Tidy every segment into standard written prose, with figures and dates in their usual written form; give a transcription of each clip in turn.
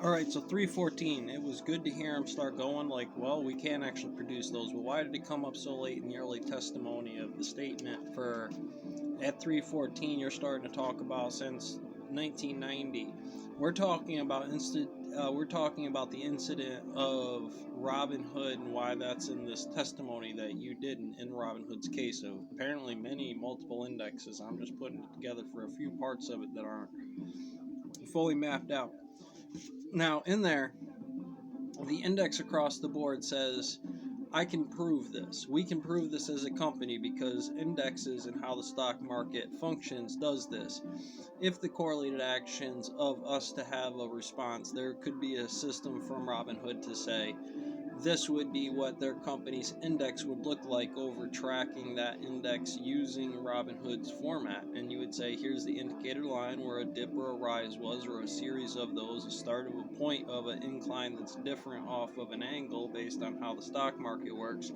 Alright, so 314, it was good to hear him start going like, well, we can't actually produce those, but why did it come up so late in the early testimony of the statement for, at 314, you're starting to talk about since 1990. We're talking about the incident of Robin Hood and why that's in this testimony that you did in Robin Hood's case of apparently multiple indexes. I'm just putting it together for a few parts of it that aren't fully mapped out. Now, in there, the index across the board says, I can prove this. We can prove this as a company because indexes and how the stock market functions does this. If the correlated actions of us to have a response, there could be a system from Robinhood to say, this would be what their company's index would look like over tracking that index using Robinhood's format. And you would say, here's the indicator line where a dip or a rise was, or a series of those, a start of a point of an incline that's different off of an angle based on how the stock market works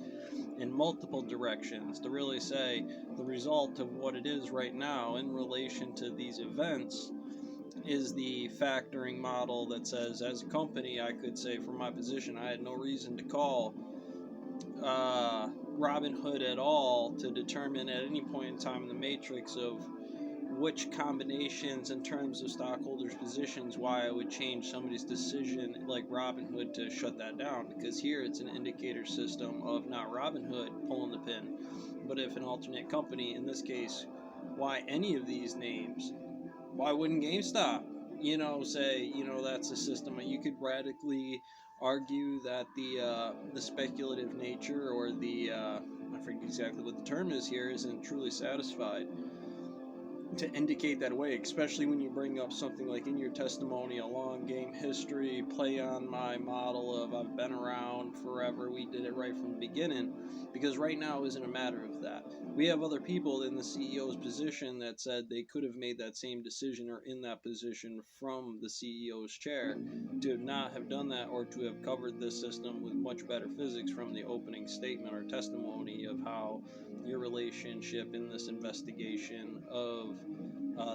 in multiple directions to really say the result of what it is right now in relation to these events is the factoring model that says, as a company, I could say from my position, I had no reason to call Robinhood at all to determine at any point in time in the matrix of which combinations in terms of stockholders' positions, why I would change somebody's decision like Robinhood to shut that down. Because here it's an indicator system of not Robinhood pulling the pin, but if an alternate company, in this case, why any of these names, why wouldn't GameStop, say, that's a system. You could radically argue that the speculative nature or I forget exactly what the term is here, isn't truly satisfied to indicate that way, especially when you bring up something like in your testimony, a long game history, play on my model of I've been around forever, we did it right from the beginning, because right now isn't a matter of that. We have other people in the CEO's position that said they could have made that same decision or in that position from the CEO's chair to not have done that or to have covered this system with much better physics from the opening statement or testimony of how your relationship in this investigation of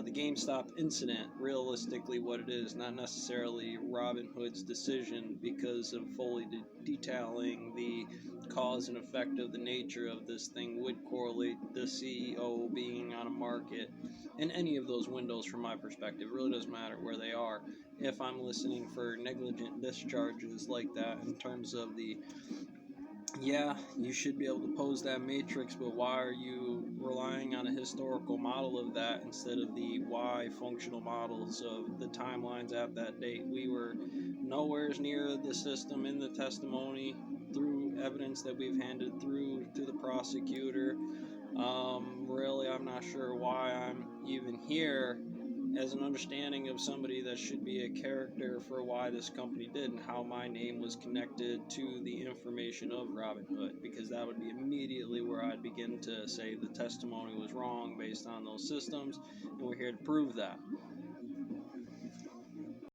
the GameStop incident, realistically what it is, not necessarily Robinhood's decision, because of fully detailing the cause and effect of the nature of this thing would correlate the CEO being on a market in any of those windows from my perspective. It really doesn't matter where they are. If I'm listening for negligent discharges like that in terms of the you should be able to pose that matrix, but why are you relying on a historical model of that instead of the why functional models of the timelines at that date? We were nowhere near the system in the testimony through evidence that we've handed through to the prosecutor. Really, I'm not sure why I'm even here as an understanding of somebody that should be a character for why this company did and how my name was connected to the information of Robinhood, because that would be immediately where I'd begin to say the testimony was wrong based on those systems, and we're here to prove that.